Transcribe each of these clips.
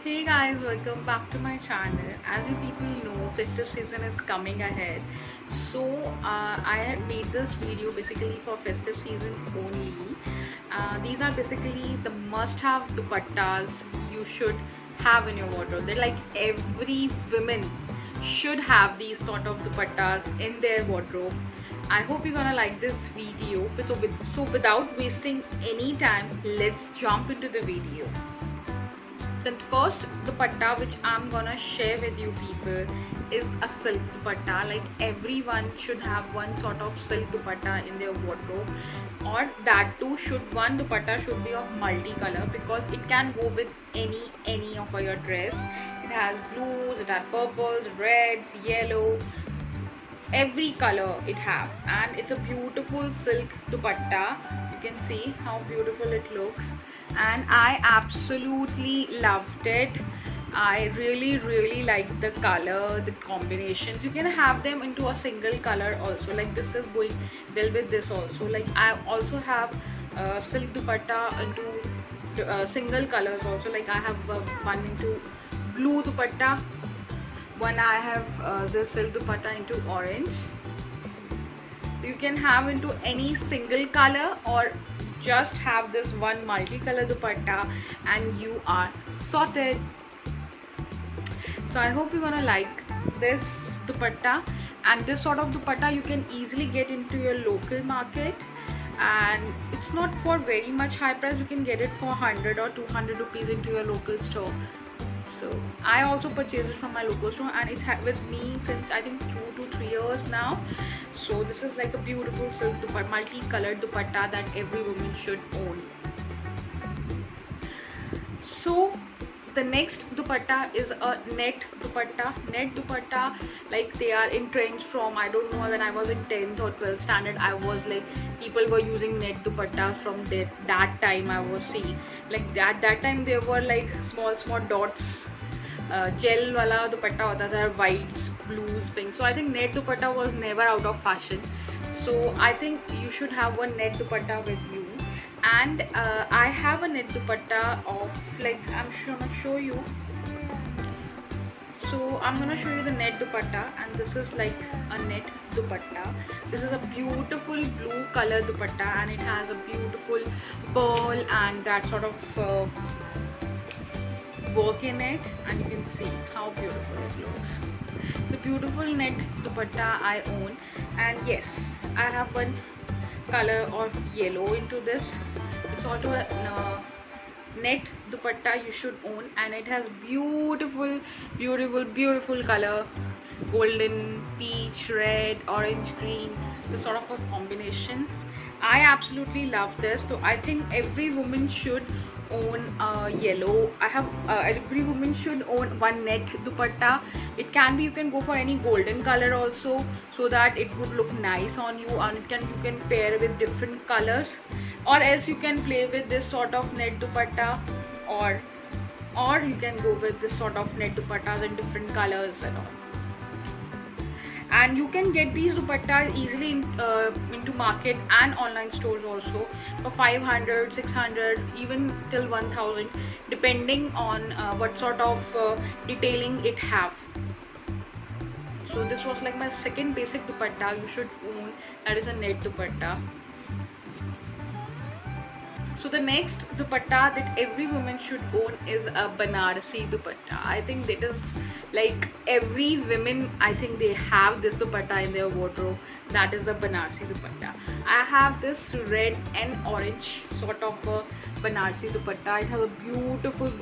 Hey guys, welcome back to my channel. As you people know, festive season is coming ahead. So I had made this video basically for festive season only. These are basically the must-have dupattas you should have in your wardrobe. They're like every woman should have these sort of dupattas in their wardrobe. I hope you're gonna like this video. So without wasting any time, let's jump into the video. The first dupatta which I'm gonna share with you people is a silk dupatta. Like everyone should have one sort of silk dupatta in their wardrobe, or that too one dupatta should be of multicolor because it can go with any of your dress. It has blues, it has purples, reds, yellow, every color it have, and it's a beautiful silk dupatta. You can see how beautiful it looks, and I absolutely loved it. I really like the color, the combinations. You can have them into a single color also, like this is going well with this also. Like I also have silk dupatta into single colors also. Like I have one into blue dupatta, one I have the silk dupatta into orange. You can have into any single color or just have this one multicolor dupatta and you are sorted. So I hope you're gonna like this dupatta, and this sort of dupatta you can easily get into your local market, and it's not for very much high price. You can get it for 100 or 200 rupees into your local store. So I also purchased it from my local store, and it's had with me since I think 2 to 3 years now. So this is like a beautiful silk dupatta, multicolored dupatta that every woman should own. So the next dupatta is a net dupatta. Net dupatta, like they are in trends from, I don't know, when I was in 10th or 12th standard, I was like, people were using net dupatta from that time. I was seeing like that time there were like small dots, gel wala dupatta hota tha, whites, blues, pink. So I think net dupatta was never out of fashion. So I think you should have one net dupatta with you. And I have a net dupatta of, like, I'm gonna show you. So I'm gonna show you the net dupatta, and this is like a net dupatta. This is a beautiful blue color dupatta, and it has a beautiful pearl and that sort of work in it, and you can see how beautiful it looks. The beautiful net dupatta I own, and yes, I have one color of yellow into this. It's also a net dupatta you should own, and it has beautiful color, golden, peach, red, orange, green, this sort of a combination. I absolutely love this. So I think every woman should own yellow. Every woman should own one net dupatta. It can be, you can go for any golden color also, so that it would look nice on you, and you can pair with different colors, or else you can play with this sort of net dupatta, or you can go with this sort of net dupattas in different colors and all. And you can get these dupattas easily into market and online stores also for 500, 600, even till 1000, depending on what sort of detailing it have. So this was like my second basic dupatta you should own, that is a net dupatta. So the next dupatta that every woman should own is a Banarsi dupatta. I think that is like every woman, I think they have this dupatta in their wardrobe. That is the Banarsi dupatta. I have this red and orange sort of a Banarsi dupatta. It has a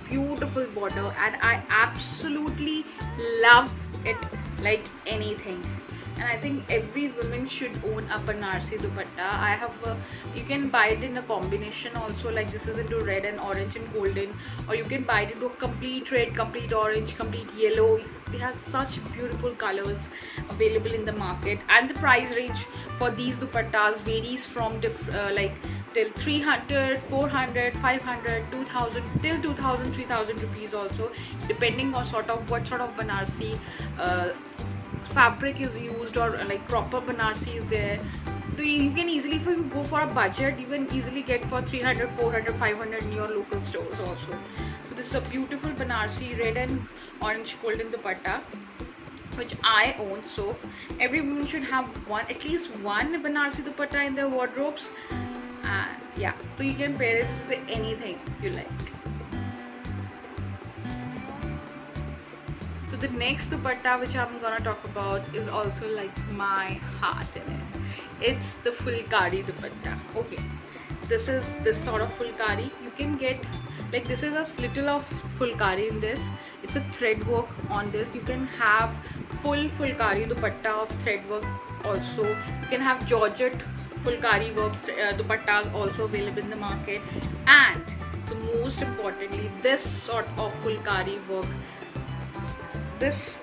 beautiful border, and I absolutely love it like anything. And I think every woman should own a Banarsi dupatta. I have you can buy it in a combination also, like this is into red and orange and golden, or you can buy it into a complete red, complete orange, complete yellow. They have such beautiful colors available in the market, and the price range for these dupattas varies from like till 300, 400, 500, 2000, till 2000, 3000 rupees also, depending on what sort of Banarsi fabric is used, or like proper Banarsi is there. So you can easily, if you go for a budget, you can easily get for 300, 400, 500 in your local stores also. So this is a beautiful Banarsi red and orange golden dupatta, which I own. So every woman should have at least one Banarsi dupatta in their wardrobes. And yeah, so you can pair it with anything you like. So the next dupatta which I'm gonna talk about is also like my heart in it. It's the Fulkari dupatta. Okay, this is this sort of Fulkari. You can get, like, this is a little of Fulkari in this. It's a thread work on this. You can have full Fulkari dupatta of thread work also. You can have Georgette Fulkari work dupattas also available in the market. And the most importantly, this sort of Fulkari work, this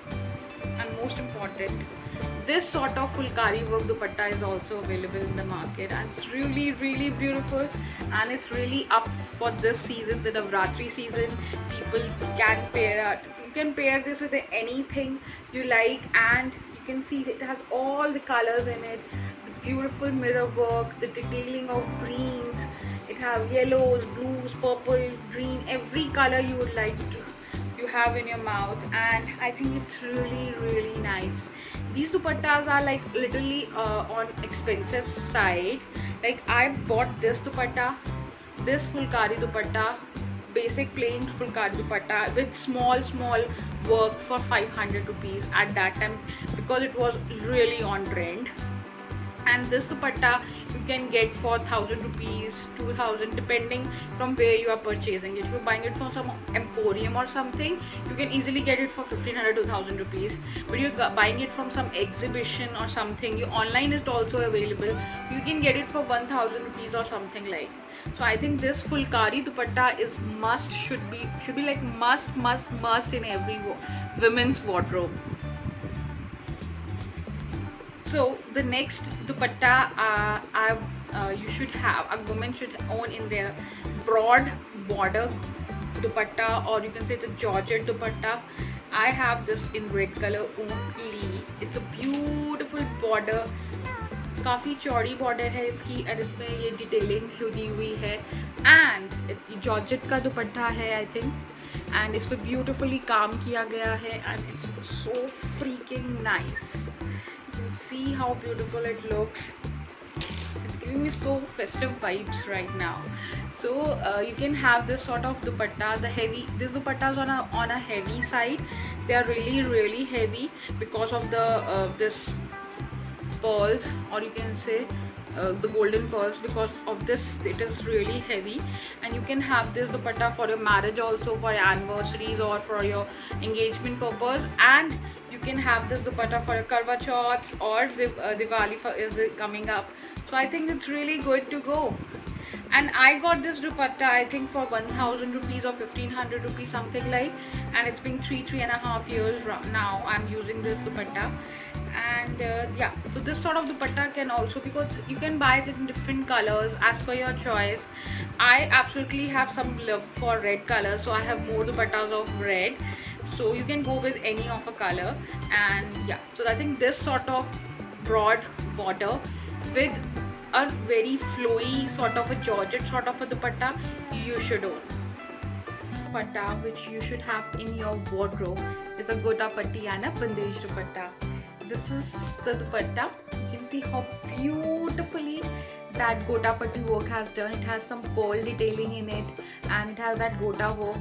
sort of Fulkari work dupatta is also available in the market, and it's really beautiful, and it's really up for this season, the Navratri season. People can pair this with anything you like, and you can see it has all the colors in it, the beautiful mirror work, the detailing of greens. It has yellows, blues, purple, green, every color you would like to you have in your mouth, and I think it's really nice. These dupattas are like literally on expensive side. Like, I bought this dupatta, this Fulkari dupatta, basic plain Fulkari dupatta with small work for 500 rupees at that time, because it was really on trend. And this dupatta you can get for 1000 rupees, 2000, depending from where you are purchasing it. If you're buying it from some emporium or something, you can easily get it for 1500 to 1000 rupees. But you're buying it from some exhibition or something, you online is also available, you can get it for 1000 rupees or something like. So I think this Fulkari dupatta is should be like must in every women's wardrobe. So the next dupatta you should have, a woman should own in their broad border dupatta, or you can say it's a Georgette dupatta. I have this in red color only. It's a beautiful border, काफ़ी चौड़ी border है इसकी, और इसमें ये detailing दी हुई है, and Georgette का दुपट्टा है I think, and इस पे beautifully काम किया गया है, and it's so freaking nice. You can see how beautiful it looks. It's giving me so festive vibes right now. So you can have this sort of dupatta. This dupattas on a heavy side. They are really heavy because of the this pearls, or you can say the golden pearls. Because of this, it is really heavy, and you can have this dupatta for your marriage also, for your anniversaries or for your engagement purpose. And you can have this dupatta for your Karwa Chauth, or Diwali is coming up. So I think it's really good to go. And I got this dupatta I think for 1000 rupees or 1500 rupees, something like, and it's been 3.5 years now I'm using this dupatta. And yeah, so this sort of dupatta can also, because you can buy it in different colors as per your choice. I absolutely have some love for red color, so I have more dupattas of red, so you can go with any of a color. And yeah, so I think this sort of broad border with a very flowy sort of a Georgette sort of a dupatta you should own. Dupatta which you should have in your wardrobe is a Gotapatti and a Bandej dupatta. This is the dupatta. You can see how beautifully that Gotapatti work has done. It has some pearl detailing in it, and it has that Gota work.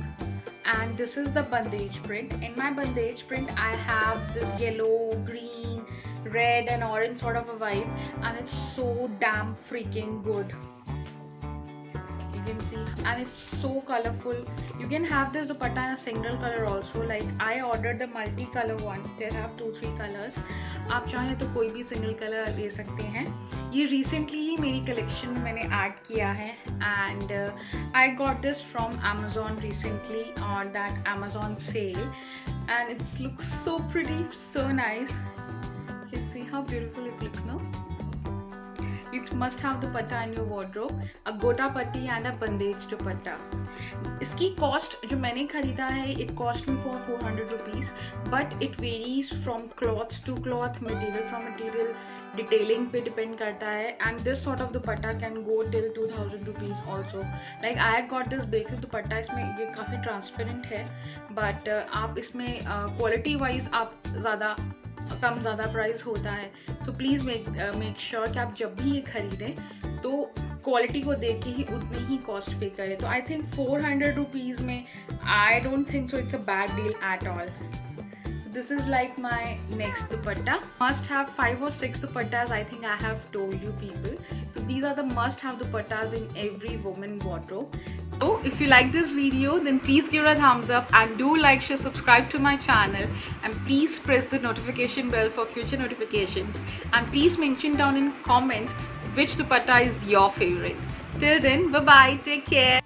And this is the Bandej print. In my Bandej print, I have this yellow, green, red and orange sort of a vibe, and it's so damn freaking good. You can see, and it's so colorful. You can have this dupatta in a single color also. Like, I ordered the multi-color one. There have 2-3 colors. आप चाहें तो कोई भी single color ले सकते हैं. ये recently ही मेरी collection में मैंने add किया है, and I got this from Amazon recently on that Amazon sale, and it looks so pretty, so nice. You can see how beautiful it looks now. you must have dupatta in your wardrobe, a gota patti and a bandage dupatta. इसकी cost जो मैंने खरीदा है, it cost me for 400 rupees, but it varies from cloth to cloth, material from material, detailing पे depend करता है. And this sort of dupatta can go till 2000 rupees also. Like I had got this basic dupatta, इसमें ये काफ़ी transparent है, but आप इसमें quality wise आप कम ज़्यादा प्राइस होता है. सो प्लीज़ मेक श्योर कि आप जब भी ये खरीदें तो क्वालिटी को देख के ही उतनी ही कॉस्ट पे करें. तो आई थिंक 400 रुपीज़ में I don't think so it's a bad deal at all. This is like my next dupatta. Must have 5 or 6 dupattas, I think I have told you people. So these are the must have dupattas in every woman wardrobe. So if you like this video, then please give it a thumbs up and do like, share, subscribe to my channel, and please press the notification bell for future notifications, and please mention down in comments which dupatta is your favorite. Till then, bye bye, take care.